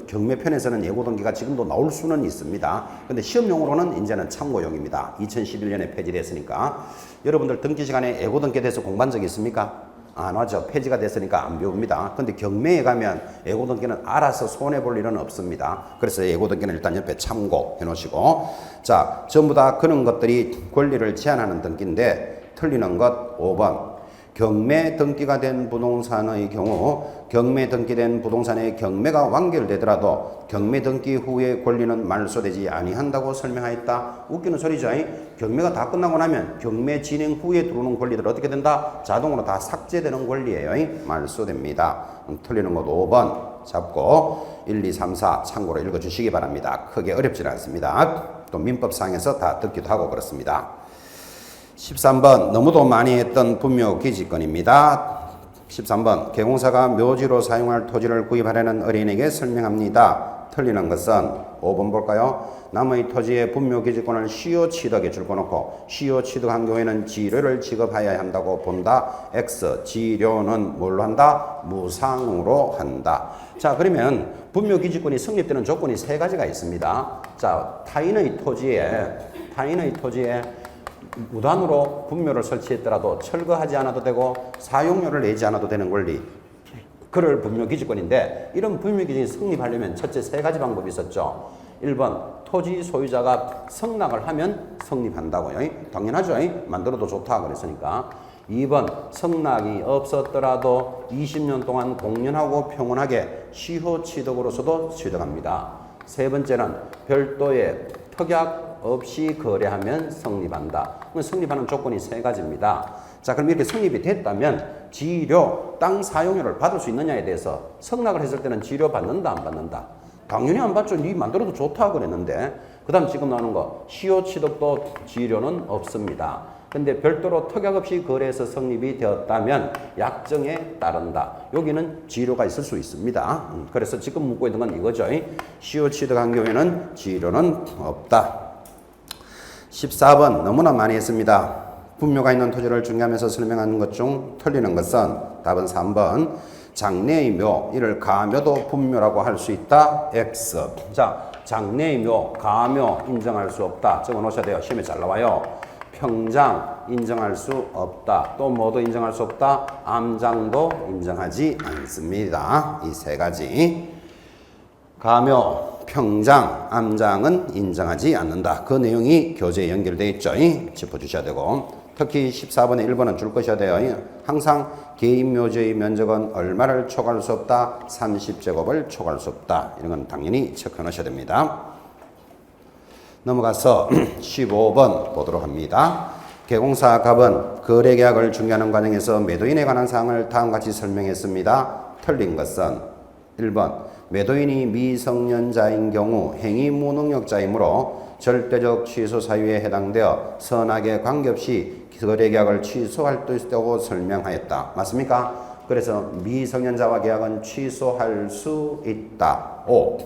Speaker 1: 경매편에서는 예고등기가 지금도 나올 수는 있습니다. 근데 시험용으로는 이제는 참고용입니다. 2011년에 폐지됐으니까. 여러분들 등기 시간에 예고등기에 대해서 공부한 적 있습니까? 안 하죠. 폐지가 됐으니까 안 배웁니다. 근데 경매에 가면 예고등기는 알아서 손해볼 일은 없습니다. 그래서 예고등기는 일단 옆에 참고해 놓으시고, 자, 전부 다 그런 것들이 권리를 제한하는 등기인데 틀리는 것 5번. 경매 등기가 된 부동산의 경우 경매 등기된 부동산의 경매가 완결되더라도 경매 등기 후에 권리는 말소되지 아니한다고 설명하였다. 웃기는 소리죠. 경매가 다 끝나고 나면 경매 진행 후에 들어오는 권리들 어떻게 된다? 자동으로 다 삭제되는 권리예요. 말소됩니다. 틀리는 것 5번 잡고 1, 2, 3, 4 참고로 읽어주시기 바랍니다. 크게 어렵지는 않습니다. 또 민법상에서 다 듣기도 하고 그렇습니다. 13번 너무도 많이 했던 분묘기지권입니다. 13번 개공사가 묘지로 사용할 토지를 구입하려는 어린에게 설명합니다. 틀리는 것은 5번 볼까요? 남의 토지에 분묘기지권을 시효 취득에 줄 거놓고 시효 취득한 경우에는 지료를 지급하여야 한다고 본다. X 지료는 뭘로 한다? 무상으로 한다. 자 그러면 분묘기지권이 성립되는 조건이 세 가지가 있습니다. 자 타인의 토지에 무단으로 분묘를 설치했더라도 철거하지 않아도 되고 사용료를 내지 않아도 되는 권리, 그를 분묘기지권인데 이런 분묘기지권이 성립하려면 첫째 세 가지 방법이 있었죠. 1번 토지 소유자가 성낙을 하면 성립한다고요. 당연하죠. 만들어도 좋다 그랬으니까. 2번 성낙이 없었더라도 20년 동안 공연하고 평온하게 시효 취득으로서도 취득합니다. 세 번째는 별도의 특약 없이 거래하면 성립한다. 성립하는 조건이 세 가지입니다. 자, 그럼 이렇게 성립이 됐다면 지료, 땅 사용료를 받을 수 있느냐에 대해서 성낙을 했을 때는 지료 받는다, 안 받는다? 당연히 안 받죠. 니 만들어도 좋다 그랬는데. 그 다음 지금 나오는 거 시효 취득도 지료는 없습니다. 근데 별도로 특약 없이 거래해서 성립이 되었다면 약정에 따른다. 여기는 지료가 있을 수 있습니다. 그래서 지금 묻고 있는 건 이거죠. 시효 취득한 경우에는 지료는 없다. 14번 너무나 많이 했습니다. 분묘가 있는 토지를 중개하면서 설명하는 것 중 틀리는 것은 답은 3번 장래의 묘, 이를 가묘도 분묘라고 할 수 있다. X. 자, 장래의 묘, 가묘 인정할 수 없다. 적어 놓으셔야 돼요. 시험에 잘 나와요. 평장 인정할 수 없다. 또 뭐도 인정할 수 없다. 암장도 인정하지 않습니다. 이 세 가지. 가묘, 평장, 암장은 인정하지 않는다. 그 내용이 교재에 연결되어 있죠. 짚어주셔야 되고 특히 14번에 1번은 줄 것이어야 돼요. 항상 개인 묘지의 면적은 얼마를 초과할 수 없다. 30제곱을 초과할 수 없다. 이런 건 당연히 체크해 놓으셔야 됩니다. 넘어가서 15번 보도록 합니다. 개공사 갑은 거래계약을 중개하는 과정에서 매도인에 관한 사항을 다음과 같이 설명했습니다. 틀린 것은 1번 매도인이 미성년자인 경우 행위 무능력자이므로 절대적 취소 사유에 해당되어 선악에 관계없이 거래계약을 취소할 수 있다고 설명하였다. 맞습니까? 그래서 미성년자와 계약은 취소할 수 있다. 5.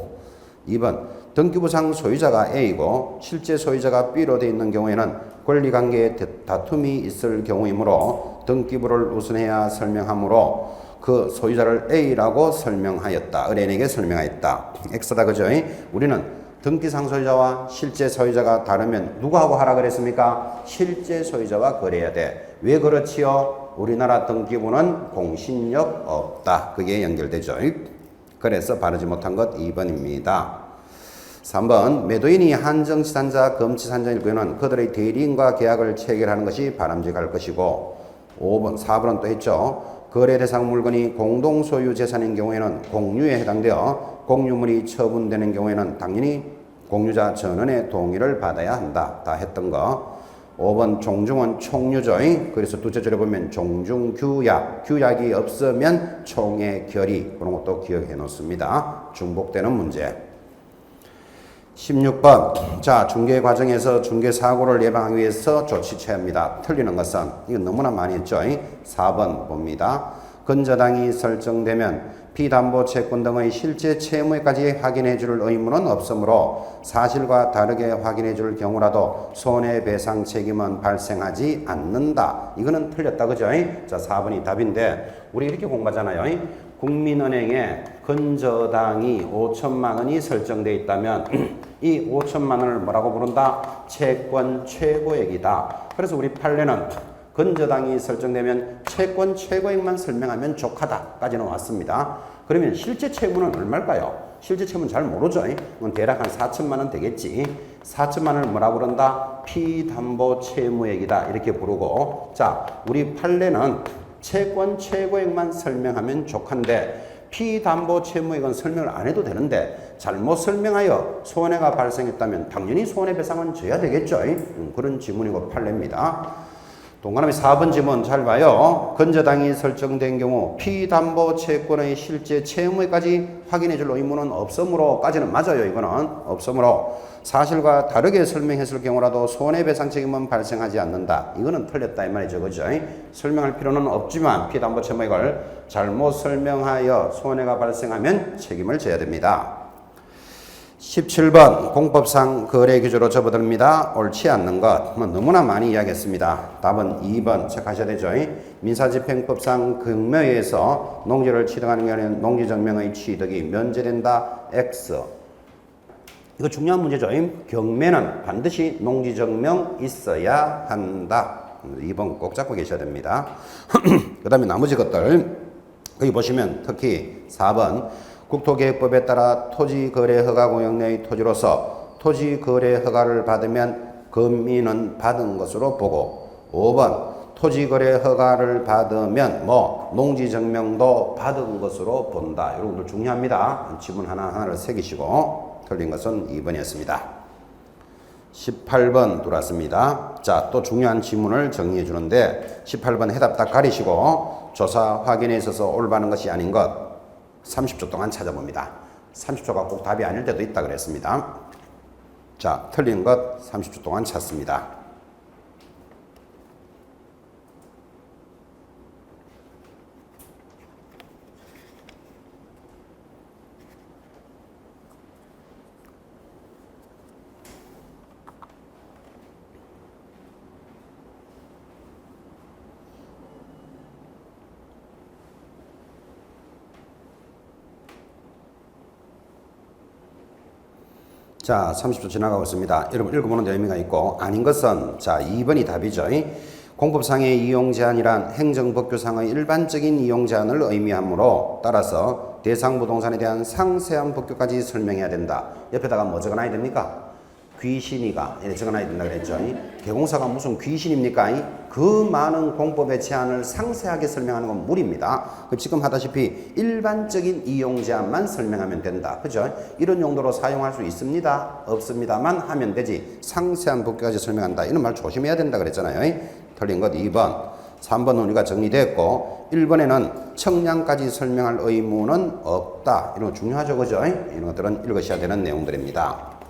Speaker 1: 2번 등기부상 소유자가 A이고 실제 소유자가 B로 되어 있는 경우에는 권리관계에 다툼이 있을 경우이므로 등기부를 우선해야 설명하므로 그 소유자를 A라고 설명하였다. 의뢰인에게 설명하였다. X다 그죠? 우리는 등기상 소유자와 실제 소유자가 다르면 누구하고 하라 그랬습니까? 실제 소유자와 거래해야 돼. 왜 그렇지요? 우리나라 등기부는 공신력 없다. 그게 연결되죠. 그래서 바르지 못한 것 2번입니다. 3번 매도인이 한정치산자, 검치산자일 경우는 그들의 대리인과 계약을 체결하는 것이 바람직할 것이고 5번, 4번은 또 했죠. 거래 대상 물건이 공동소유 재산인 경우에는 공유에 해당되어 공유물이 처분되는 경우에는 당연히 공유자 전원의 동의를 받아야 한다. 다 했던 거. 5번 종중은 총유죠. 그래서 둘째 줄에 보면 종중규약, 규약이 없으면 총의 결의, 그런 것도 기억해 놓습니다. 중복되는 문제. 16번 자 중개 과정에서 중개 사고를 예방하기 위해서 조치 취합니다. 틀리는 것은 이건 너무나 많이 했죠. 4번 봅니다. 근저당이 설정되면 피담보 채권 등의 실제 채무까지 확인해 줄 의무는 없으므로 사실과 다르게 확인해 줄 경우라도 손해배상 책임은 발생하지 않는다. 이거는 틀렸다 그죠? 자 4번이 답인데 우리 이렇게 공부하잖아요. 국민은행에 근저당이 5천만 원이 설정되어 있다면 이 5천만 원을 뭐라고 부른다? 채권 최고액이다. 그래서 우리 판례는 근저당이 설정되면 채권 최고액만 설명하면 족하다까지는 왔습니다. 그러면 실제 채무는 얼마일까요? 실제 채무는 잘 모르죠. 대략 한 4천만 원 되겠지. 4천만 원을 뭐라고 부른다? 피담보 채무액이다. 이렇게 부르고 자 우리 판례는 채권 최고액만 설명하면 족한데 피담보 채무액은 설명을 안 해도 되는데 잘못 설명하여 손해가 발생했다면 당연히 손해배상은 져야 되겠죠. 그런 지문이고 판례입니다. 동그라미 4번 지문 잘 봐요. 건저당이 설정된 경우 피담보 채권의 실제 채무액까지 확인해 줄 의무는 없으므로까지는 맞아요. 이거는 없으므로 사실과 다르게 설명했을 경우라도 손해배상 책임은 발생하지 않는다. 이거는 틀렸다 이 말이죠. 그죠? 설명할 필요는 없지만 피담보 채무액을 잘못 설명하여 손해가 발생하면 책임을 져야 됩니다. 17번 공법상 거래 규제로 접어듭니다. 옳지 않는 것 너무나 많이 이야기했습니다. 답은 2번 체크하셔야 되죠. 민사집행법상 경매에서 농지를 취득하는 경우에는 농지증명의 취득이 면제된다. X. 이거 중요한 문제죠. 경매는 반드시 농지증명 있어야 한다. 2번 꼭 잡고 계셔야 됩니다. 그 다음에 나머지 것들 여기 보시면 특히 4번 국토계획법에 따라 토지거래허가구역 내의 토지로서 토지거래허가를 받으면 금이는 받은 것으로 보고 5번 토지거래허가를 받으면 농지증명도 받은 것으로 본다. 여러분들 중요합니다. 지문 하나하나를 새기시고 틀린 것은 2번이었습니다. 18번 들어왔습니다. 자, 또 중요한 지문을 정리해 주는데 18번 해답 딱 가리시고 조사 확인에 있어서 올바른 것이 아닌 것 30초 동안 찾아봅니다. 30초가 꼭 답이 아닐 때도 있다 그랬습니다. 자, 틀린 것 30초 동안 찾습니다. 자, 30초 지나가고 있습니다. 여러분 읽어보는 데 의미가 있고 아닌 것은 자 2번이 답이죠. 공법상의 이용 제한이란 행정법규상의 일반적인 이용 제한을 의미하므로 따라서 대상 부동산에 대한 상세한 법규까지 설명해야 된다. 옆에다가 뭐 적어놔야 됩니까? 귀신이가 이렇게 적어놔야 된다 그랬죠. 개공사가 무슨 귀신입니까? 그 많은 공법의 제한을 상세하게 설명하는 건 무리입니다. 지금 하다시피 일반적인 이용 제한만 설명하면 된다. 그죠? 이런 용도로 사용할 수 있습니다. 없습니다만 하면 되지. 상세한 법규까지 설명한다. 이런 말 조심해야 된다 그랬잖아요. 틀린 것 2번. 3번은 우리가 정리됐고 1번에는 청량까지 설명할 의무는 없다. 이런 거 중요하죠. 그죠? 이런 것들은 읽으셔야 되는 내용들입니다.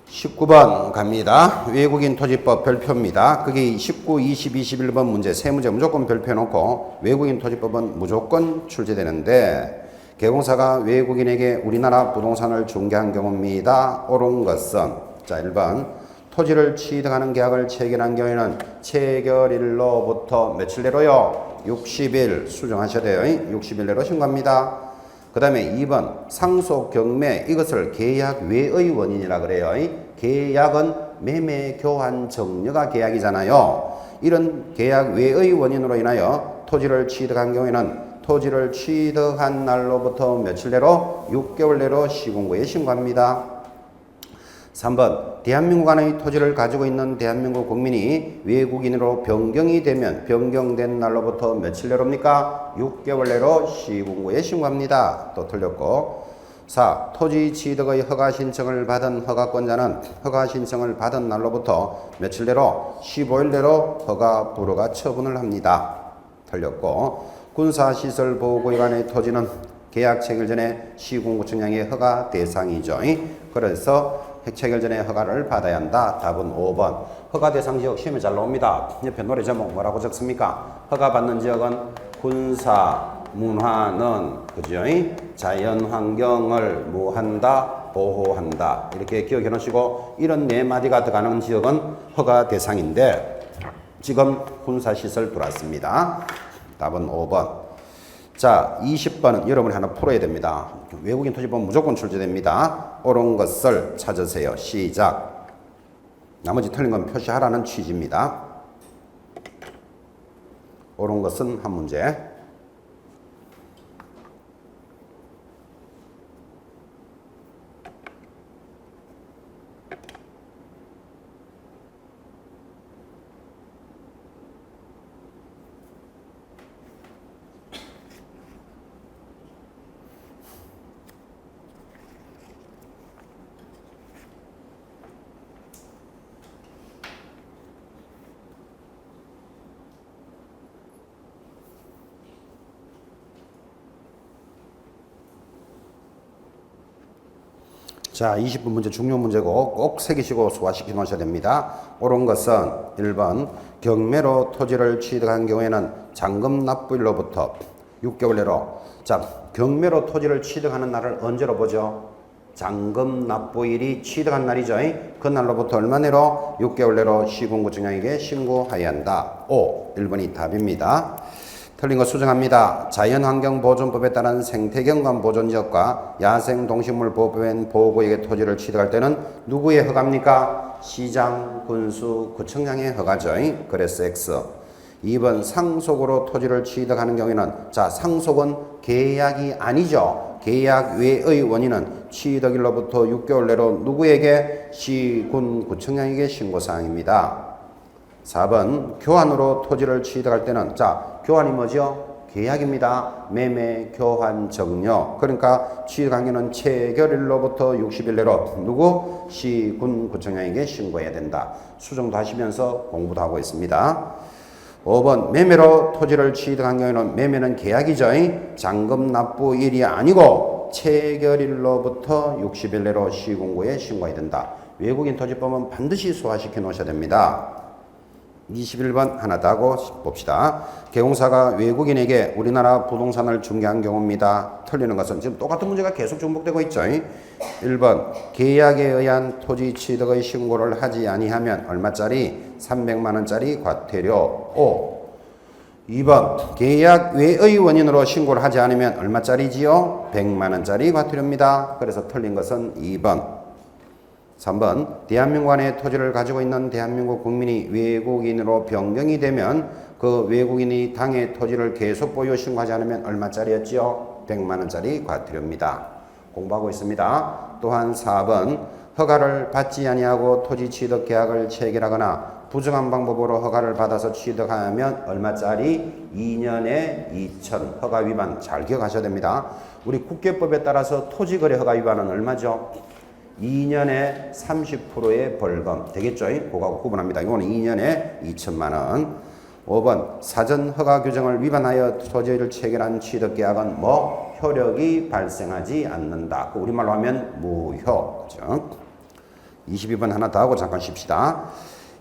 Speaker 1: 19번 갑니다. 외국인 토지법 별표입니다. 그게 19, 20, 21번 문제 세 문제 무조건 별표해놓고 외국인 토지법은 무조건 출제되는데 개공사가 외국인에게 우리나라 부동산을 중개한 경우입니다. 옳은 것은 자 1번 토지를 취득하는 계약을 체결한 경우에는 체결일로부터 며칠 내로요? 60일 수정하셔야 돼요. 60일 내로 신고합니다. 그 다음에 2번 상속 경매 이것을 계약 외의 원인이라 그래요. 계약은 매매 교환 정려가 계약이잖아요. 이런 계약 외의 원인으로 인하여 토지를 취득한 경우에는 토지를 취득한 날로부터 며칠 내로 6개월 내로 시군구에 신고합니다. 3번 대한민국 안의 토지를 가지고 있는 대한민국 국민이 외국인으로 변경이 되면 변경된 날로부터 며칠 내로입니까? 6개월 내로 시군구에 신고합니다. 또 틀렸고 4. 토지 취득의 허가 신청을 받은 허가권자는 허가 신청을 받은 날로부터 며칠 내로 15일 내로 허가 불허가 처분을 합니다. 틀렸고 군사시설 보호구역안의 토지는 계약 체결 전에 시군구 청량의 허가 대상이죠. 그래서 체결 전에 허가를 받아야 한다. 답은 5번. 허가 대상 지역 시험에 잘 나옵니다. 옆에 노래 제목 뭐라고 적습니까? 허가 받는 지역은 군사, 문화는 그죠? 자연 환경을 무한다, 보호한다. 이렇게 기억해 놓으시고 이런 네 마디가 들어가는 지역은 허가 대상인데 지금 군사시설 들어왔습니다. 답은 5번. 자, 20번은 여러분이 하나 풀어야 됩니다. 외국인 토지법 무조건 출제됩니다. 옳은 것을 찾으세요. 시작. 나머지 틀린 건 표시하라는 취지입니다. 옳은 것은 한 문제. 자, 20분 문제 중요 문제고 꼭 새기시고 소화시켜 놓으셔야 됩니다. 옳은 것은 1번 경매로 토지를 취득한 경우에는 잔금 납부일로부터 6개월 내로. 자, 경매로 토지를 취득하는 날을 언제로 보죠? 잔금 납부일이 취득한 날이죠. 그날로부터 얼마 내로? 6개월 내로 시군구청장에게 신고해야 한다. 1번이 답입니다. 틀린 거 수정합니다. 자연환경보존법에 따른 생태경관 보존지역과 야생동식물보호법엔 보호구역의 토지를 취득할 때는 누구의 허가입니까? 시장, 군수, 구청장의 허가죠. 그래서 X. 2번 상속으로 토지를 취득하는 경우에는 자, 상속은 계약이 아니죠. 계약 외의 원인은 취득일로부터 6개월 내로 누구에게? 시, 군, 구청장에게 신고사항입니다. 4번 교환으로 토지를 취득할 때는 자, 교환이 뭐죠? 계약입니다. 매매, 교환, 정려. 그러니까 취득한계는 체결일로부터 60일 내로 누구? 시, 군, 구청장에게 신고해야 된다. 수정도 하시면서 공부도 하고 있습니다. 5번 매매로 토지를 취득한 경우에는 매매는 계약이죠. 잔금 납부일이 아니고 체결일로부터 60일 내로 시군구에 신고해야 된다. 외국인 토지법은 반드시 소화시켜 놓으셔야 됩니다. 21번 하나 더 하고 봅시다. 개공사가 외국인에게 우리나라 부동산을 중개한 경우입니다. 틀리는 것은 지금 똑같은 문제가 계속 중복되고 있죠. 1번 계약에 의한 토지 취득의 신고를 하지 아니하면 얼마짜리? 300만 원짜리 과태료. 2번 계약 외의 원인으로 신고를 하지 않으면 얼마짜리지요? 100만 원짜리 과태료입니다. 그래서 틀린 것은 2번. 3번 대한민국 안에 토지를 가지고 있는 대한민국 국민이 외국인으로 변경이 되면 그 외국인이 당의 토지를 계속 보유 신고하지 않으면 얼마짜리였지요? 100만 원짜리 과태료입니다. 공부하고 있습니다. 또한 4번 허가를 받지 아니하고 토지 취득 계약을 체결하거나 부정한 방법으로 허가를 받아서 취득하면 얼마짜리? 2년에 2천. 허가 위반 잘 기억하셔야 됩니다. 우리 국계법에 따라서 토지거래 허가 위반은 얼마죠? 2년에 30%의 벌금 되겠죠? 그거하고 구분합니다. 이거는 2년에 2천만 원. 5번 사전 허가 규정을 위반하여 토지를 체결한 취득계약은 뭐 효력이 발생하지 않는다. 우리말로 하면 무효. 그렇죠? 22번 하나 더 하고 잠깐 쉽시다.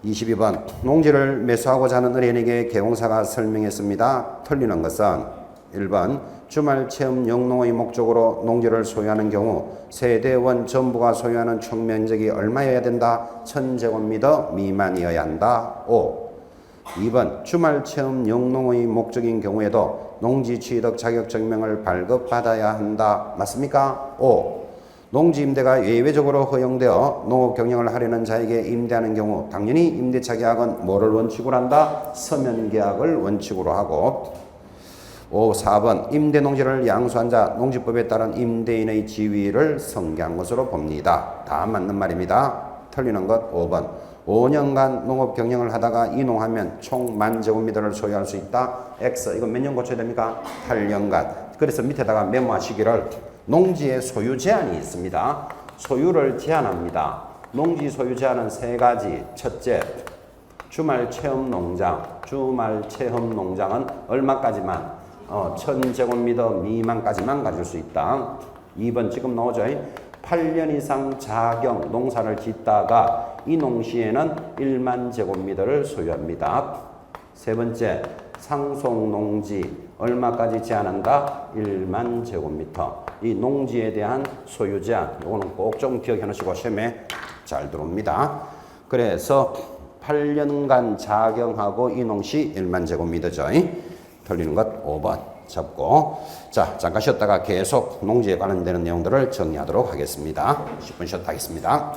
Speaker 1: 22번 농지를 매수하고자 하는 의뢰인에게 개공사가 설명했습니다. 틀리는 것은 1번 주말 체험 영농의 목적으로 농지를 소유하는 경우 세대원 전부가 소유하는 총 면적이 얼마여야 된다? 1000제곱미터 미만이어야 한다. 2번 주말 체험 영농의 목적인 경우에도 농지 취득 자격 증명을 발급받아야 한다. 맞습니까? 농지 임대가 예외적으로 허용되어 농업 경영을 하려는 자에게 임대하는 경우 당연히 임대차 계약은 뭐를 원칙으로 한다? 서면 계약을 원칙으로 하고 4번 임대 농지를 양수한 자 농지법에 따른 임대인의 지위를 성기한 것으로 봅니다. 다 맞는 말입니다. 틀리는 것 5번 5년간 농업 경영을 하다가 이농하면 총 10,000제곱미터를 소유할 수 있다. X 이거 몇 년 고쳐야 됩니까? 8년간. 그래서 밑에다가 메모하시기를 농지의 소유 제한이 있습니다. 소유를 제한합니다. 농지 소유 제한은 3가지. 첫째, 주말 체험 농장. 주말 체험 농장은 얼마까지만? 1000제곱미터 미만까지만 가질 수 있다. 2번 지금 나오죠. 8년 이상 자경 농사를 짓다가 이 농시에는 1만 제곱미터를 소유합니다. 세 번째, 상속 농지 얼마까지 제한한다? 1만 제곱미터. 이 농지에 대한 소유 제한, 이거는 꼭 좀 기억해 놓으시고 시험에 잘 들어옵니다. 그래서 8년간 자경하고 이 농시 1만 제곱미터죠. 틀리는 것 5번 잡고 자 잠깐 쉬었다가 계속 농지에 관련되는 내용들을 정리하도록 하겠습니다. 10분 쉬었다 하겠습니다.